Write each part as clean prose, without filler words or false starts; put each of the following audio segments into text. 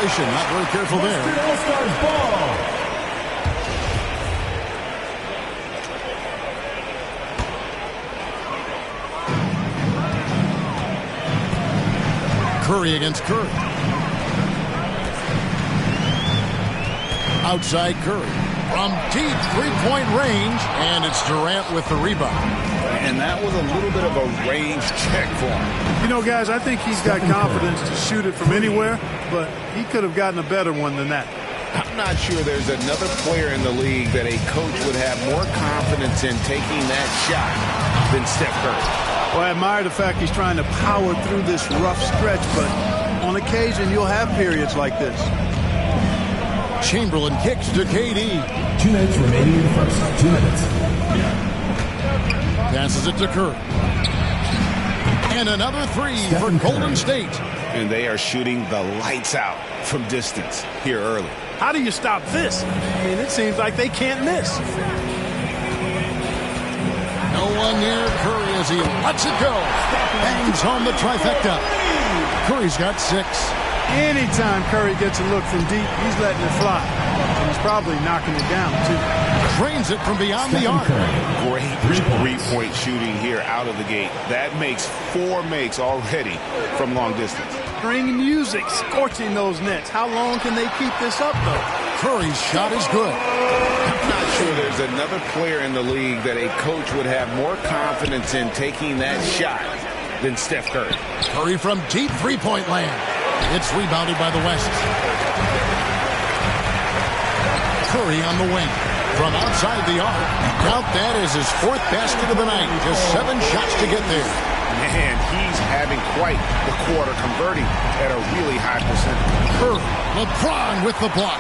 violation. Not very careful there. All-Stars ball. Curry against Curry. Outside Curry. From deep three-point range, and it's Durant with the rebound. And that was a little bit of a range check for him. You know, guys, I think he's got confidence to shoot it from anywhere, but he could have gotten a better one than that. I'm not sure there's another player in the league that a coach would have more confidence in taking that shot than Steph Curry. Well, I admire the fact he's trying to power through this rough stretch, but on occasion you'll have periods like this. Chamberlain kicks to KD. 2 minutes remaining in the first. 2 minutes. Passes it to Curry. And another three for Golden State. And they are shooting the lights out from distance here early. How do you stop this? I mean, it seems like they can't miss. No one near Curry as he lets it go. Bangs home the trifecta. Curry's got 6. Anytime Curry gets a look from deep, he's letting it fly. And he's probably knocking it down, too. Drains it from beyond the arc. Great three-point shooting here out of the gate. That makes 4 makes already from long distance. String music scorching those nets. How long can they keep this up, though? Curry's shot is good. I'm not sure there's another player in the league that a coach would have more confidence in taking that shot than Steph Curry. Curry from deep three-point land. It's rebounded by the West. Curry on the wing. From outside the arc. Count that as his 4th basket of the night. Just 7 shots to get there. Man, he's having quite the quarter, converting at a really high percentage. Curry, LeBron with the block.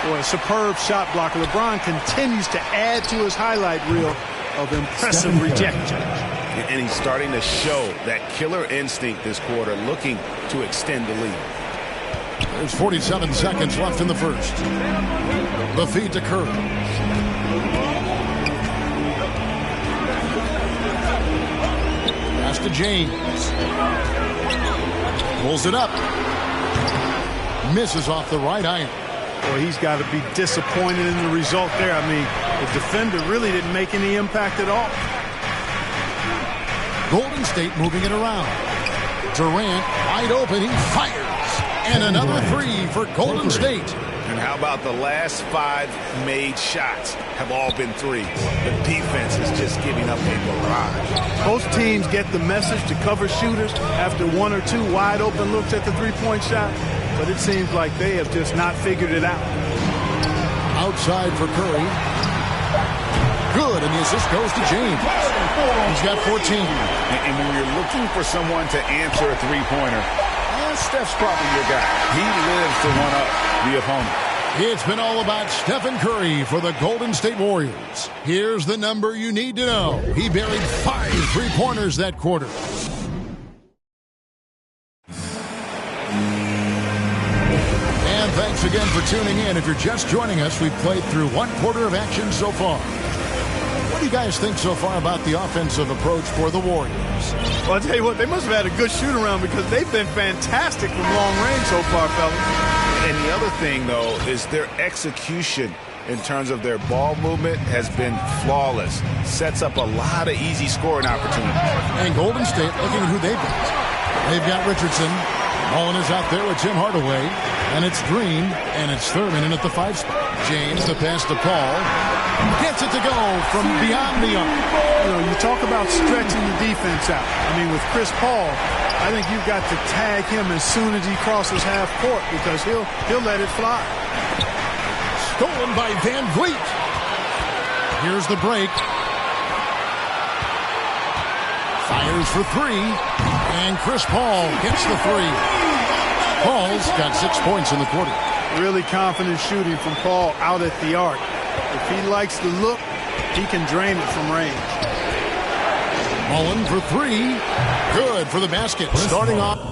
Boy, a superb shot blocker. LeBron continues to add to his highlight reel of impressive rejection. And he's starting to show that killer instinct this quarter, looking to extend the lead. There's 47 seconds left in the first. The feed to Curry. Pass to James. Pulls it up. Misses off the right iron. Boy, he's got to be disappointed in the result there. I mean, the defender really didn't make any impact at all. Golden State moving it around. Durant wide open. He fires. And another 3 for Golden State. And how about the last 5 made shots have all been threes? The defense is just giving up a barrage. Most teams get the message to cover shooters after 1 or 2 wide open looks at the three-point shot. But it seems like they have just not figured it out. Outside for Curry. Good, and the assist goes to James. He's got 14. And when you're looking for someone to answer a three-pointer, Steph's probably your guy. He lives to one-up the opponent. It's been all about Stephen Curry for the Golden State Warriors. Here's the number you need to know. He buried 5 three-pointers that quarter. And thanks again for tuning in. If you're just joining us, we've played through 1 quarter of action so far. What do you guys think so far about the offensive approach for the Warriors? Well, I'll tell you what, they must have had a good shoot-around because they've been fantastic from long range so far, fellas. And the other thing, though, is their execution in terms of their ball movement has been flawless. Sets up a lot of easy scoring opportunities. And Golden State, looking at who they've got. They've got Richardson. Mullen is out there with Tim Hardaway. And it's Green, and it's Thurman in at the 5 spot. James, the pass to Paul. Gets it to go from beyond the arc. You know, you talk about stretching the defense out. I mean, with Chris Paul, I think you've got to tag him as soon as he crosses half court because he'll let it fly. Stolen by Van Vliet. Here's the break. Fires for 3. And Chris Paul hits the 3. Paul's got 6 points in the quarter. Really confident shooting from Paul out at the arc. If he likes the look, he can drain it from range. Mullen for 3. Good for the basket. Starting off.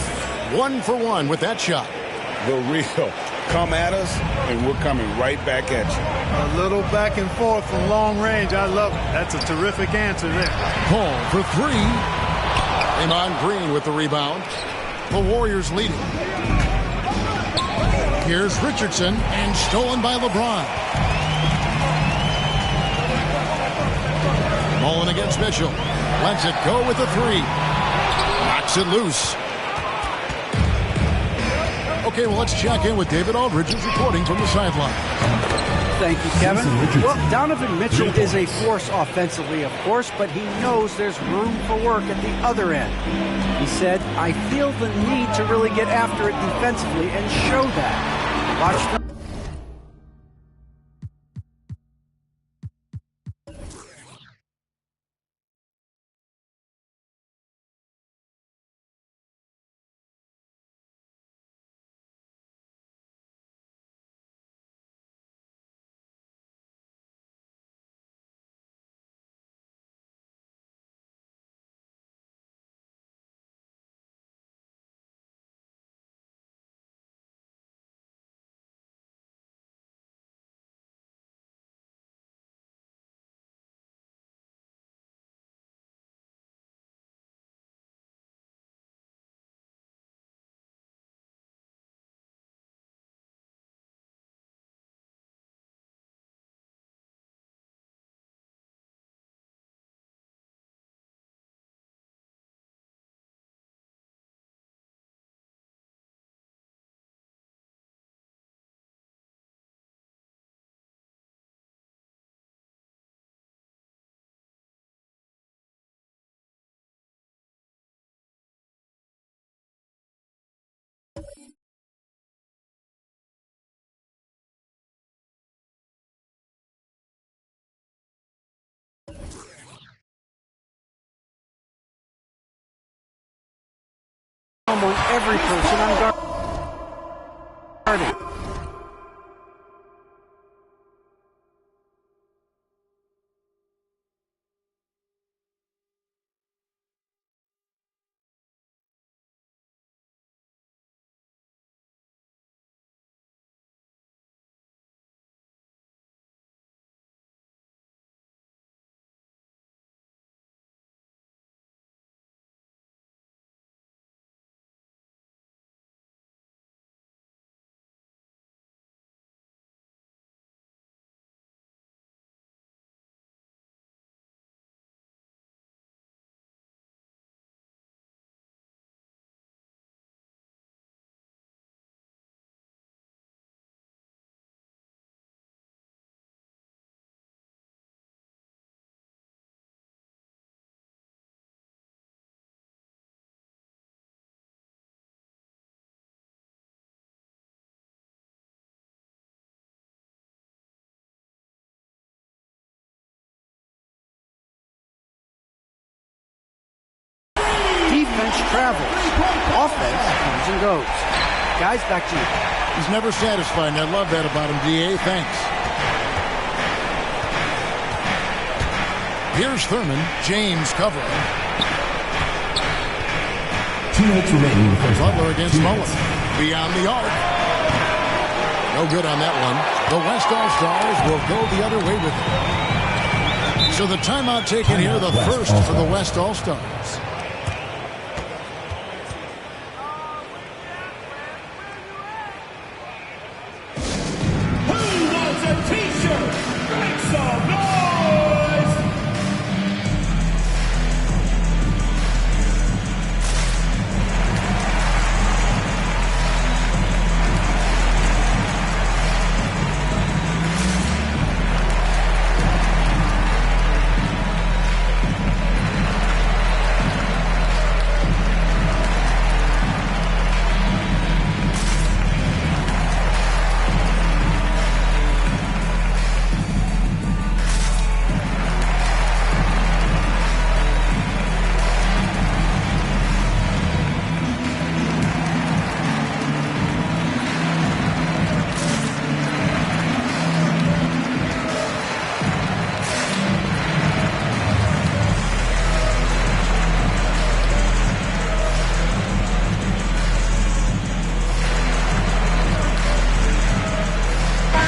1-for-1 with that shot. The real. Come at us, and we're coming right back at you. A little back and forth from long range. I love it. That's a terrific answer there. Paul for three. Draymond Green with the rebound. The Warriors leading. Here's Richardson, and stolen by LeBron. Mullen against Mitchell. Lets it go with the three. Knocks it loose. Okay, well, let's check in with David Aldridge, who's reporting from the sideline. Thank you, Kevin. Well, Donovan Mitchell is a force offensively, of course, but he knows there's room for work at the other end. He said, I feel the need to really get after it defensively and show that. Watch the among every person I'm guarding. Defense travels. Offense comes and goes. Guys, back to you. He's never satisfied, and I love that about him, D.A. Thanks. Here's Thurman. James covering. 2 minutes remaining in the first half. Butler against Mullen. Beyond the arc. No good on that one. The West All-Stars will go the other way with it. So the timeout taken here, the first for the West All-Stars.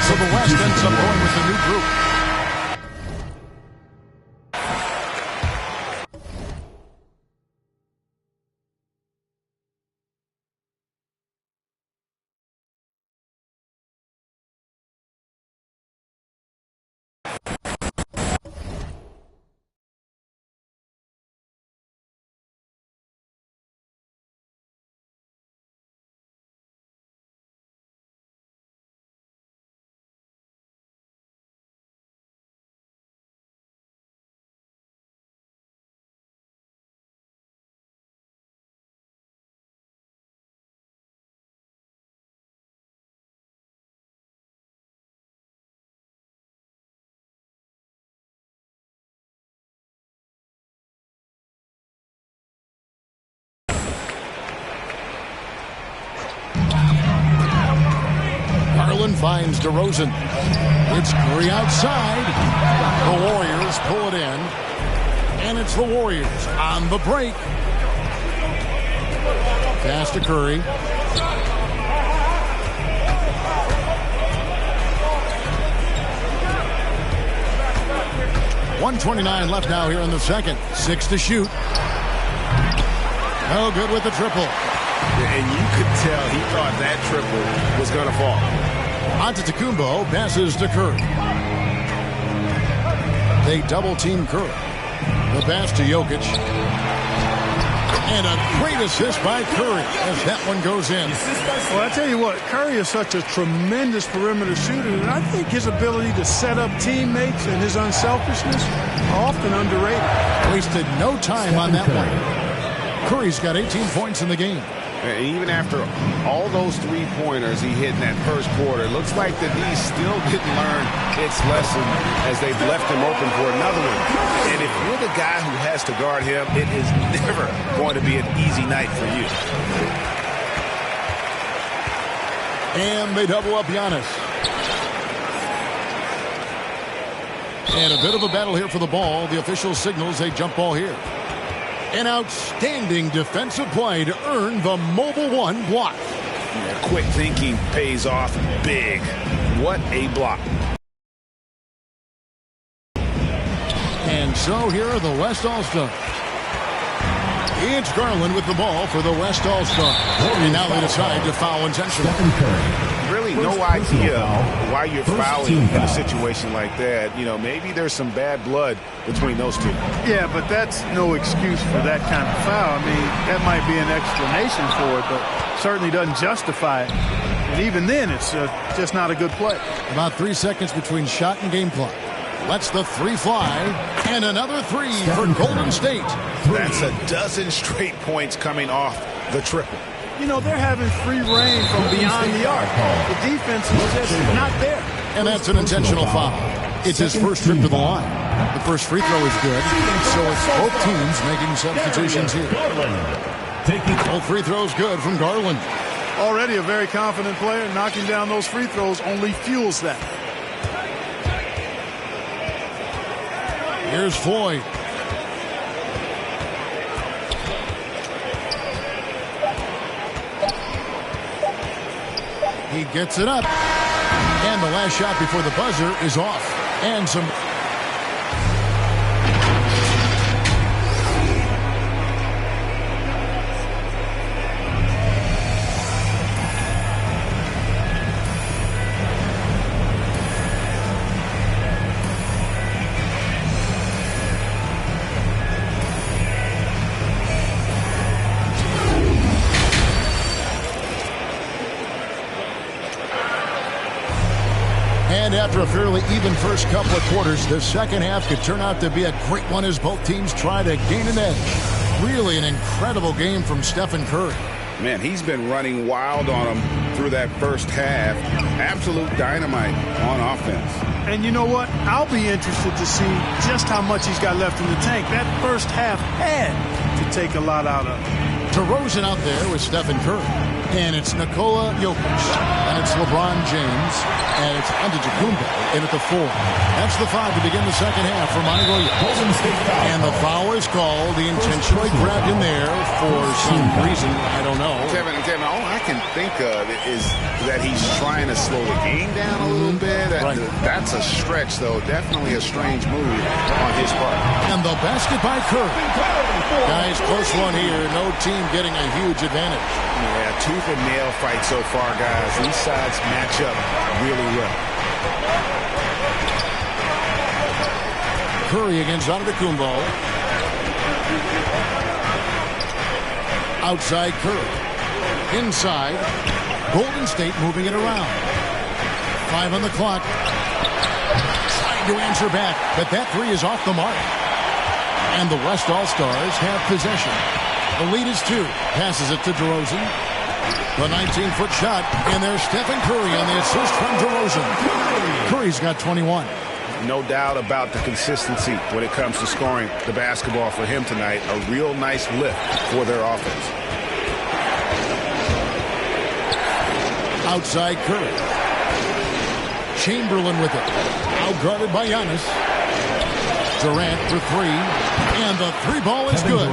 So the West ends up going with the new group. Garland finds DeRozan. It's Curry outside. The Warriors pull it in. And it's the Warriors on the break. Pass to Curry. .129 left now here in the second. 6 to shoot. No good with the triple. And you could tell he thought that triple was going to fall. Antetokounmpo passes to Curry. They double-team Curry. The pass to Jokic. And a great assist by Curry as that one goes in. Well, I tell you what, Curry is such a tremendous perimeter shooter, and I think his ability to set up teammates and his unselfishness are often underrated. Wasted no time on that one. Curry's got 18 points in the game. And even after all those three-pointers he hit in that first quarter, it looks like the D still didn't learn its lesson as they've left him open for another one. And if you're the guy who has to guard him, it is never going to be an easy night for you. And they double up Giannis. And a bit of a battle here for the ball. The official signals a jump ball here. An outstanding defensive play to earn the Mobile One block. Yeah, quick thinking pays off big. What a block. And so here are the West All-Stars. It's Garland with the ball for the West All-Stars. And now they decide to foul intentionally. Really no idea why you're fouling in a situation like that. You know, maybe there's some bad blood between those two. Yeah, but that's no excuse for that kind of foul. I mean, that might be an explanation for it, but certainly doesn't justify it. And even then, it's just not a good play. About 3 seconds between shot and game clock. Lets the three fly. And another three for Golden State. That's a dozen straight points coming off the triple. You know, they're having free reign from beyond the arc. The defense is just not there. And that's an intentional foul. It's his first trip to the line. The first free throw is good. So it's both teams making substitutions here. Both free throws good from Garland. Already a very confident player. Knocking down those free throws only fuels that. Here's Floyd. He gets it up. And the last shot before the buzzer is off. And some... And after a fairly even first couple of quarters, the second half could turn out to be a great one as both teams try to gain an edge. Really an incredible game from Stephen Curry. Man, he's been running wild on him through that first half. Absolute dynamite on offense. And you know what? I'll be interested to see just how much he's got left in the tank. That first half had to take a lot out of him. DeRozan out there with Stephen Curry. And it's Nikola Jokic. And it's LeBron James. And it's Antetokounmpo in at the 4. That's the 5 to begin the second half for Monty Williams. And the foul is called. He intentionally grabbed him there for some reason. I don't know. Kevin, all I can think of is that he's trying to slow the game down a little bit. Right. That's a stretch, though. Definitely a strange move on his part. And the basket by Curry. Guys, close one here. No team getting a huge advantage. Yeah, tooth and nail fight so far, guys. These sides match up really well. Curry against Antetokounmpo. Outside Curry. Inside. Golden State moving it around. 5 on the clock. Trying to answer back, but that 3 is off the mark. And the West All-Stars have possession. The lead is 2. Passes it to DeRozan. The 19-foot shot, and there's Stephen Curry on the assist from DeRozan. Curry's got 21. No doubt about the consistency when it comes to scoring the basketball for him tonight. A real nice lift for their offense. Outside Curry. Chamberlain with it. Outguarded by Giannis. Durant for 3. And the 3 ball is good.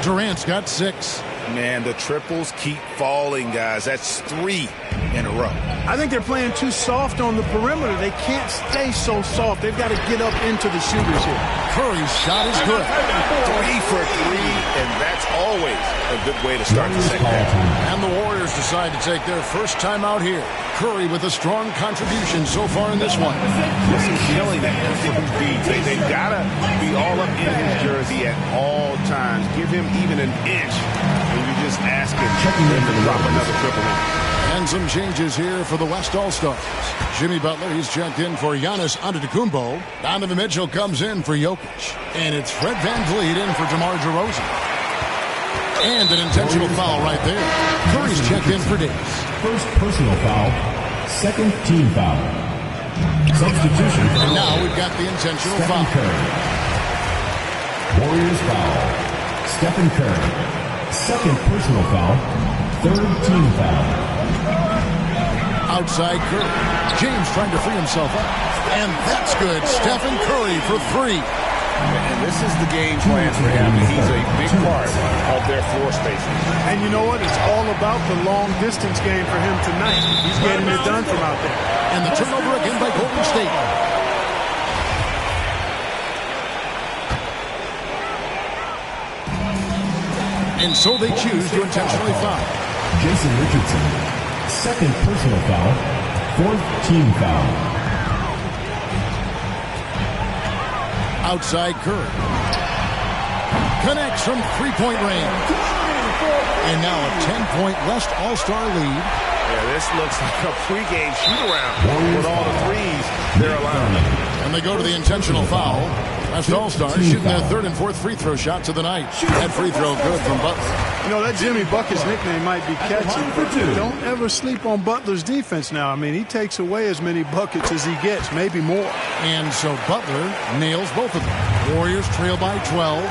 Durant's got 6. Man, the triples keep falling, guys. That's 3 in a row. I think they're playing too soft on the perimeter. They can't stay so soft. They've got to get up into the shooters here. Curry's shot is good. 3 for 3, and that's always a good way to start the second half. And the Warriors decide to take their first time out here. Curry with a strong contribution so far in this one. This is killing it for Embiid. They've got to be all up in his jersey at all times. Give him even an inch, and you just ask him to drop another triple. And some changes here for the West All-Stars. Jimmy Butler, he's checked in for Giannis Antetokounmpo. Donovan Mitchell comes in for Jokic. And it's Fred VanVleet in for DeMar DeRozan. And an intentional foul right there. Curry's checked in for Davis. First personal foul, second team foul. Substitution. And now we've got the intentional Stephen foul. Curry. Warriors foul. Stephen Curry. Second personal foul, third team foul. Outside Curry. James trying to free himself up. And that's good. Stephen Curry for 3. And this is the game plan for him. He's a big part of their floor spacing. And you know what? It's all about the long-distance game for him tonight. He's getting it done from out there. And the turnover again by Golden State. And so they choose to intentionally foul. Jason Richardson. Second personal foul, fourth team foul. Outside Curry. Connects from 3-point range. And now a 10-point West All-Star lead. Yeah, this looks like a pregame shoot-around with all the threes they're allowing. And they go to the intentional foul. West All-Stars shooting their 3rd and 4th free throw shots of the night. That free throw good from Butler. You know, that Jimmy Bucket's nickname might be catchy, but don't ever sleep on Butler's defense now. I mean, he takes away as many buckets as he gets, maybe more. And so Butler nails both of them. Warriors trail by 12.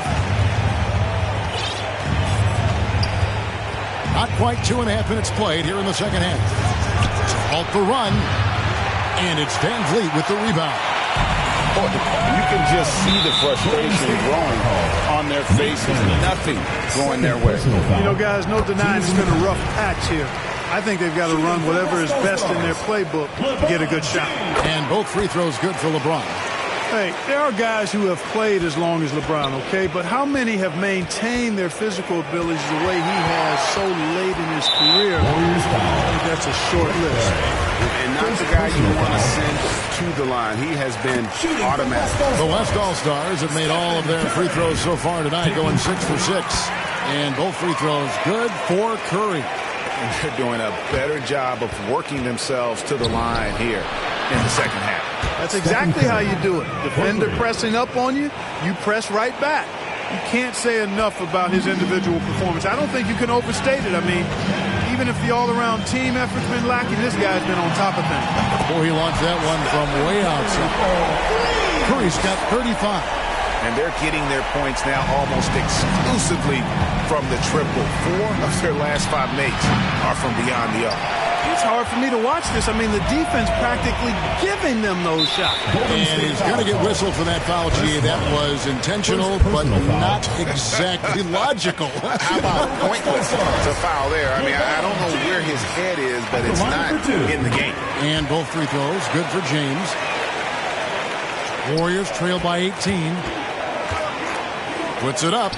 Not quite 2.5 minutes played here in the second half. To halt the run. And it's VanVleet with the rebound. You can just see the frustration growing on their faces. Nothing going their way. You know, guys, no denying it's been a rough patch here. I think they've got to run whatever is best in their playbook to get a good shot. And both free throws good for LeBron. Hey, there are guys who have played as long as LeBron, okay? But how many have maintained their physical abilities the way he has so late in his career? I think that's a short list. And not the guy you want to send to the line. He has been automatic. The West All-Stars have made all of their free throws so far tonight, going 6 for 6. And both free throws good for Curry. And they're doing a better job of working themselves to the line here in the second half. That's exactly how you do it. Defender pressing up on you, you press right back. You can't say enough about his individual performance. I don't think you can overstate it. I mean, even if the all-around team effort's been lacking, this guy's been on top of things. Boy, he launched that one from way outside. Curry's got 35. and they're getting their points now almost exclusively from the triple. 4 of their last 5 makes are from beyond the arc. It's hard for me to watch this. I mean, the defense practically giving them those shots. And he's going to get whistled for that foul, G. That was intentional, but not exactly logical. How about pointless to foul there? I mean, I don't know where his head is, but it's not in the game. And both free throws, good for James. Warriors trail by 18. Puts it up.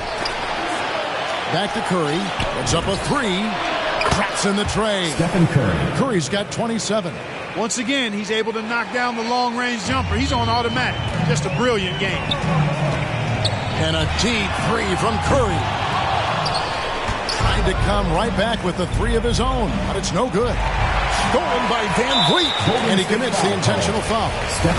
Back to Curry. Puts up a 3. Traps in the tray. Stephen Curry. Curry's got 27. Once again, he's able to knock down the long-range jumper. He's on automatic. Just a brilliant game. And a deep 3 from Curry. Trying to come right back with the 3 of his own, but it's no good. Stolen by Van Vliet, and he commits the intentional foul.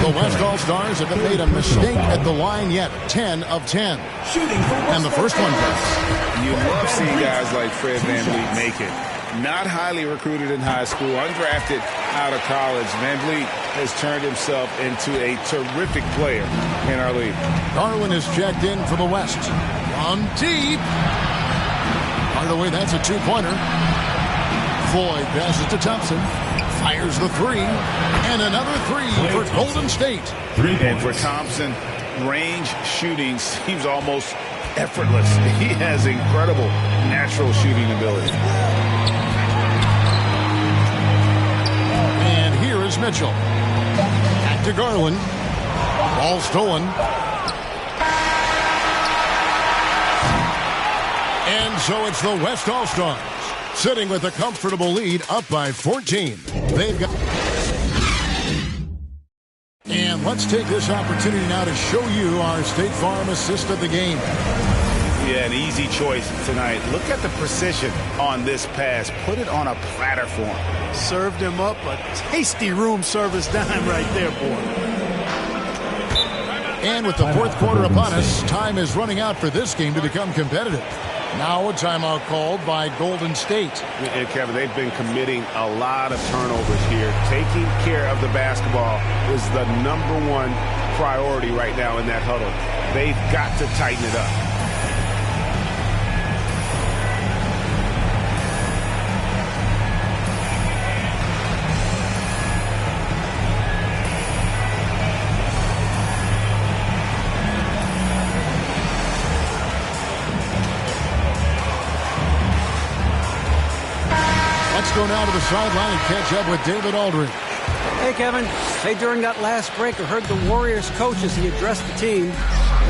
The West All-Stars haven't made a mistake at the line yet. 10 of 10. And the first one goes. You love seeing guys like Fred Van Vliet make it. Not highly recruited in high school, undrafted out of college. Van Vliet has turned himself into a terrific player in our league. Garland is checked in for the West. On deep. By the way, that's a 2-pointer. Floyd passes to Thompson. Fires the 3. And another 3 for Golden State. And for Thompson, range shooting seems almost effortless. He has incredible natural shooting ability. And here is Mitchell. Back to Garland. Ball stolen. And so it's the West All-Stars sitting with a comfortable lead, up by 14. They've got... And let's take this opportunity now to show you our State Farm assist of the game. Yeah, an easy choice tonight. Look at the precision on this pass. Put it on a platter for him. Served him up a tasty room service dime right there, boy. And with the fourth quarter upon us, time is running out for this game to become competitive. Now a timeout called by Golden State. Yeah, Kevin, they've been committing a lot of turnovers here. Taking care of the basketball is the #1 priority right now in that huddle. They've got to tighten it up. Let's go now to the sideline and catch up with David Aldridge. Hey, Kevin. Hey, during that last break, I heard the Warriors coach as he addressed the team.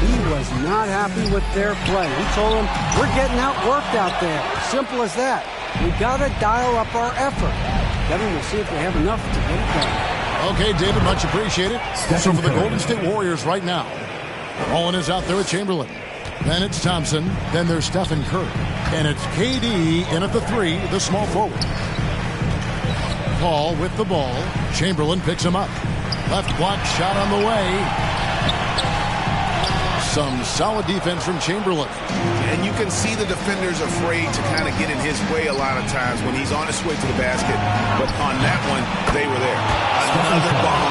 He was not happy with their play. He told them, we're getting outworked out there. Simple as that. We got to dial up our effort. Kevin, we'll see if they have enough to get it done. Okay, David, much appreciated. So for the Golden State Warriors right now, Owen is out there with Chamberlain. Then it's Thompson. Then there's Stephen Curry. And it's KD in at the 3, the small forward. Paul with the ball. Chamberlain picks him up. Left block shot on the way. Some solid defense from Chamberlain. And you can see the defenders afraid to kind of get in his way a lot of times when he's on his way to the basket. But on that one, they were there. Another bomb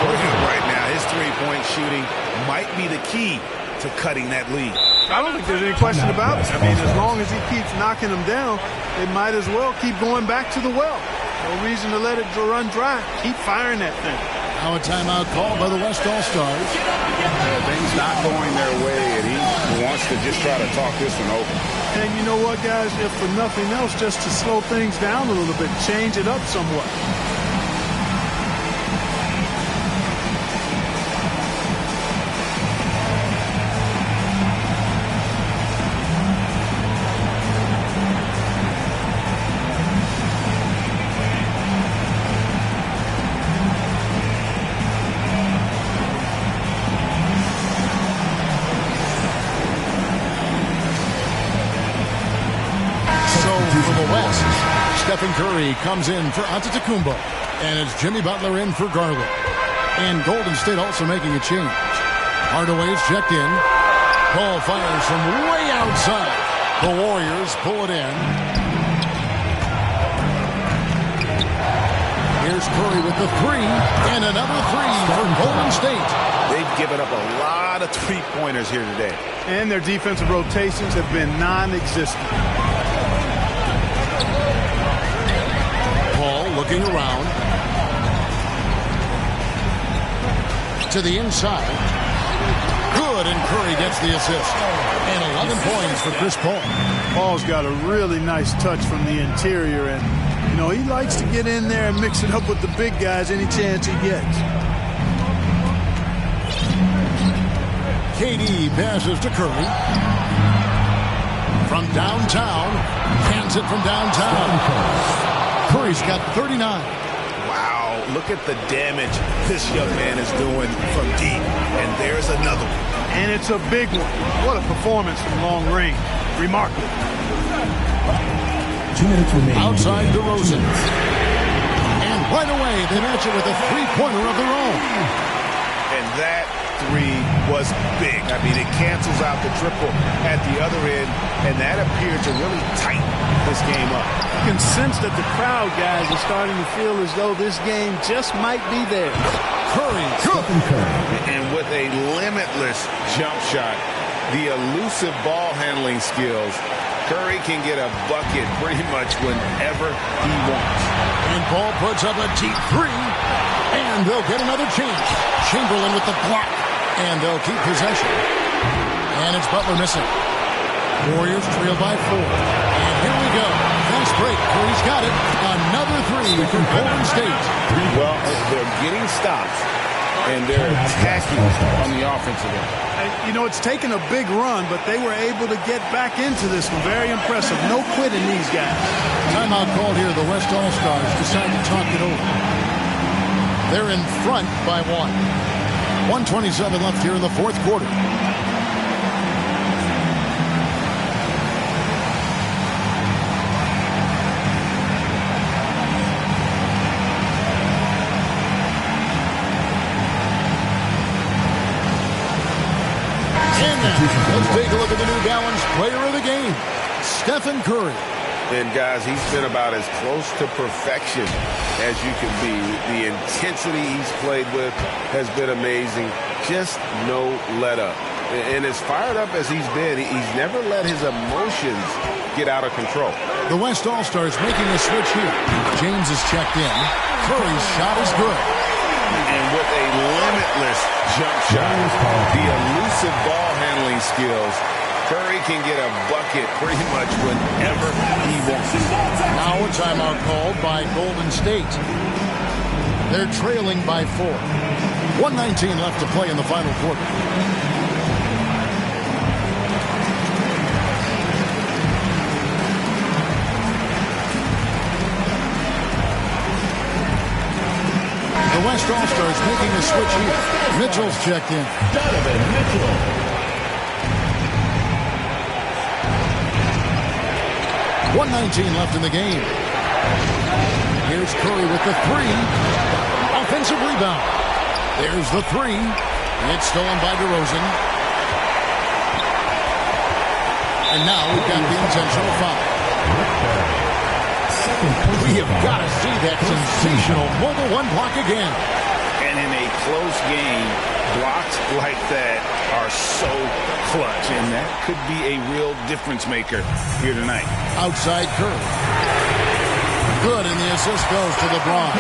for him right now. His three-point shooting might be the key to cutting that lead. I don't think there's any question about it. I mean, as long as he keeps knocking them down, they might as well keep going back to the well. No reason to let it run dry. Keep firing that thing. Now a timeout called by the West All-Stars. Things not going their way, and he wants to just try to talk this one over. And you know what, guys? If for nothing else, just to slow things down a little bit, change it up somewhat. Stephen Curry comes in for Antetokounmpo, and it's Jimmy Butler in for Garland. And Golden State also making a change. Hardaway's checked in. Ball fires from way outside. The Warriors pull it in. Here's Here's Curry with the three, and another three for Golden State. They've given up a lot of three-pointers here today. And their defensive rotations have been non-existent. Paul looking around. To the inside. Good, and Curry gets the assist. And 11 points for Chris Paul. Paul's got a really nice touch from the interior, and, you know, he likes to get in there and mix it up with the big guys any chance he gets. KD passes to Curry. From downtown. Cans it from downtown. Curry's got 39. Wow, look at the damage this young man is doing from deep. And there's another one. And it's a big one. What a performance from long range. Remarkable. 2 minutes remaining. Outside DeRozan. And right away, they match it with a three-pointer of their own. And that three was big. I mean, it cancels out the triple at the other end, and that appeared to really tighten this game up. You can sense that the crowd, guys, is starting to feel as though this game just might be theirs. Curry, good. And with a limitless jump shot, the elusive ball handling skills, Curry can get a bucket pretty much whenever he wants. And Paul puts up a deep three, and they'll get another chance. Chamberlain with the block, and they'll keep possession. And it's Butler missing. Warriors trail by 4. And here we go. Fast break. Curry's got it. Another three from Golden State. Well, they're getting stops, and they're attacking on the offensive end. You know, it's taken a big run, but they were able to get back into this one. Very impressive. No quitting these guys. Timeout called here. The West All-Stars decide to talk it over. They're in front by 1. 1:27 left here in the fourth quarter. Let's take a look at the New Balance player of the game, Stephen Curry. And, guys, he's been about as close to perfection as you can be. The intensity he's played with has been amazing. Just no let-up. And as fired up as he's been, he's never let his emotions get out of control. The West All-Stars making a switch here. James is checked in. Curry's shot is good. And with a limitless jump shot, the elusive ball handling skills, Curry can get a bucket pretty much whenever he wants. Now a timeout called by Golden State. They're trailing by 4. 1:19 left to play in the final quarter. The West All-Stars making a switch here. Mitchell's checked in. Donovan Mitchell. .119 left in the game. Here's Curry with the three. Offensive rebound. There's the three. It's stolen by DeRozan. And now we've got the intentional foul. We have got to see that sensational mobile one block again. And in a close game, blocks like that are so clutch, and that could be a real difference maker here tonight. Outside Curry. Good, and the assist goes to LeBron.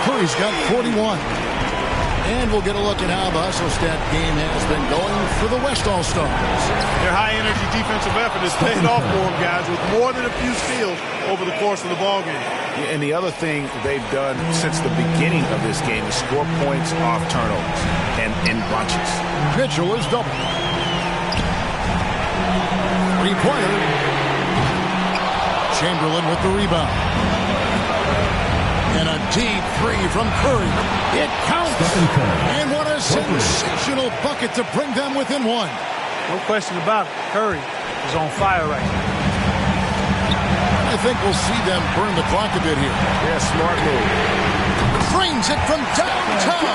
Curry's got 41. And we'll get a look at how the hustle stat game has been going for the West All-Stars. Their high-energy defensive effort has paid off for them, guys, with more than a few steals over the course of the ballgame. Yeah, and the other thing they've done since the beginning of this game is score points off turnovers and in bunches. Mitchell is double. Three-pointer. Chamberlain with the rebound. And a deep three from Curry. It counts. And what a sensational bucket to bring them within one. No question about it. Curry is on fire right now. I think we'll see them burn the clock a bit here. Yeah, smart move. Drains it from downtown.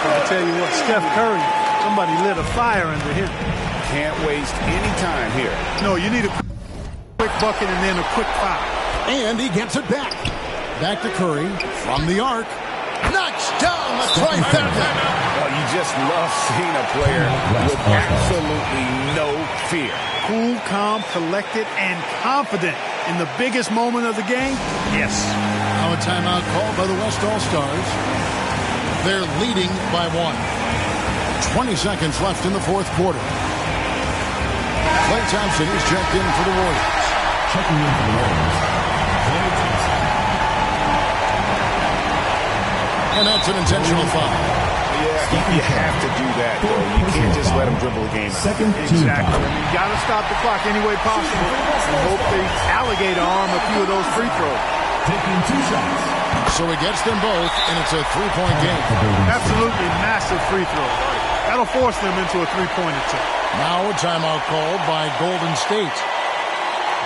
I tell you what, Steph Curry, somebody lit a fire under him. Can't waste any time here. No, you need a quick bucket and then a quick foul. And he gets it back. Back to Curry from the arc. Knocks down the trifecta. Well, you just love seeing a player with absolutely no fear. Cool, calm, collected, and confident in the biggest moment of the game. Yes. Now a timeout called by the West All-Stars. They're leading by 1. 20 seconds left in the fourth quarter. Klay Thompson is checked in for the Warriors. Checking in for the Warriors. Klay Thompson. And that's an intentional foul. Yeah, you have to do that, though. You can't just let him dribble the game out. Second Exactly. You got to stop the clock any way possible and hope they alligator arm a few of those free throws. Taking 2 shots. So he gets them both, and it's a 3-point game. Absolutely massive free throw. That'll force them into a three-point attempt. Now a timeout called by Golden State.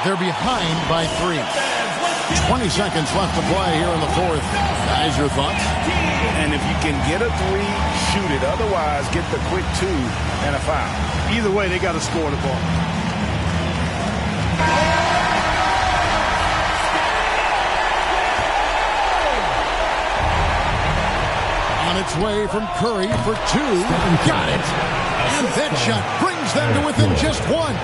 They're behind by 3. 20 seconds left to play here in the fourth. Guys, your thoughts? And if you can get a 3, shoot it. Otherwise, get the quick 2 and a foul. Either way, they got to score the ball. On its way from Curry for 2. Got it. And that shot brings them to within just 1.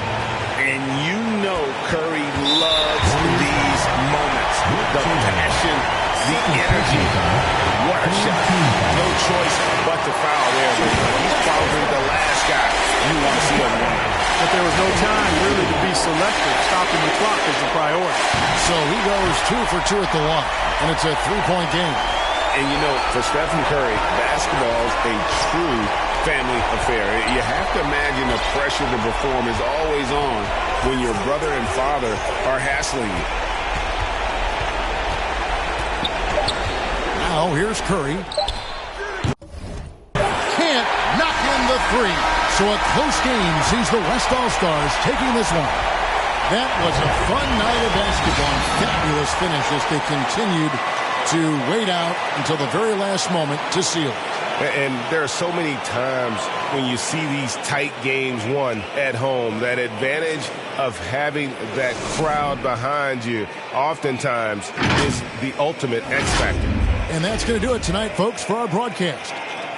And you know Curry loves these moments. The passion, the energy. What a shot. No choice but to foul there. He's probably the last guy you want to see on the line. But there was no time really to be selective. Stopping the clock is the priority. So he goes 2 for 2 at the line. And it's a 3-point game. And you know, for Stephen Curry, basketball is a true family affair. You have to imagine the pressure to perform is always on when your brother and father are hassling you. Now here's Curry. Can't knock in the 3. So a close game sees the West All-Stars taking this one. That was a fun night of basketball. Fabulous finish as they continued to wait out until the very last moment to seal it. And there are so many times when you see these tight games won at home, that advantage of having that crowd behind you oftentimes is the ultimate X factor. And that's going to do it tonight, folks, for our broadcast.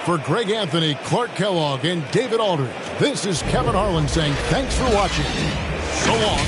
For Greg Anthony, Clark Kellogg, and David Aldridge, this is Kevin Harlan saying thanks for watching. So long.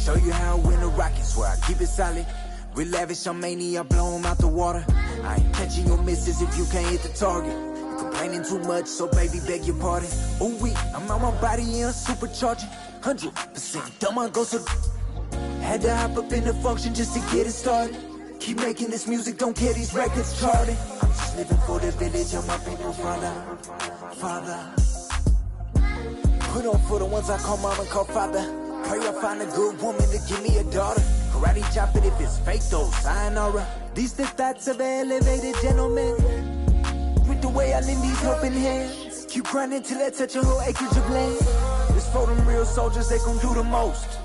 Show you how I win the Rockets, where I keep it solid. We lavish on mania, blow 'em out the water. I ain't catching your misses if you can't hit the target. You complaining too much, so baby, beg your pardon. Ooh, I'm on my body in a supercharging. 100% dumb on go so. Had to hop up in the function just to get it started. Keep making this music, don't care these records charted. I'm just living for the village, I'm my people, father. Put on for the ones I call mom and call father. Pray I find a good woman to give me a daughter. Karate chop it if it's fake though, sayonara. These the thoughts of an elevated gentleman. With the way I lend these helping hands. Keep grinding till I touch a whole acreage of land. It's for them real soldiers, they gon' do the most.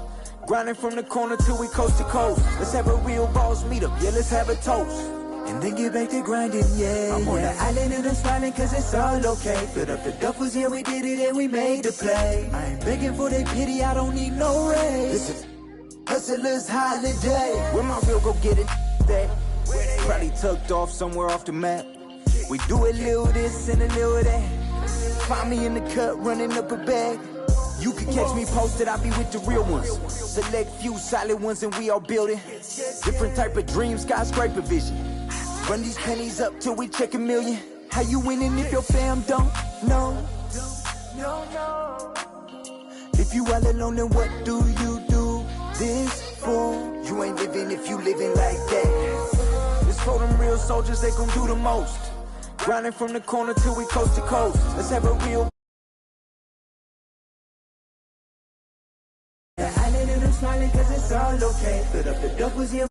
Grinding from the corner till we coast to coast. Let's have a real boss meet up, yeah, let's have a toast. And then get back to grinding, yeah. I'm on the island and I'm smiling cause it's all okay. Filled up the duffels, yeah, we did it and we made the play. I ain't begging for their pity, I don't need no raise. This is hustler's holiday. Where my real go get it, that? Probably tucked off somewhere off the map. We do a little this and a little that. Find me in the cut, running up a bag. You can catch me posted, I be with the real ones. Select few solid ones and we all building. Different type of dreams, skyscraper vision. Run these pennies up till we check 1,000,000. How you winning if your fam don't know? If you all alone, then what do you do this for? You ain't living if you living like that. It's for them real soldiers, they gon' do the most. Grinding from the corner till we coast to coast. Let's have a real. The island and I'm smiling cause it's all okay. Put up the duffels here.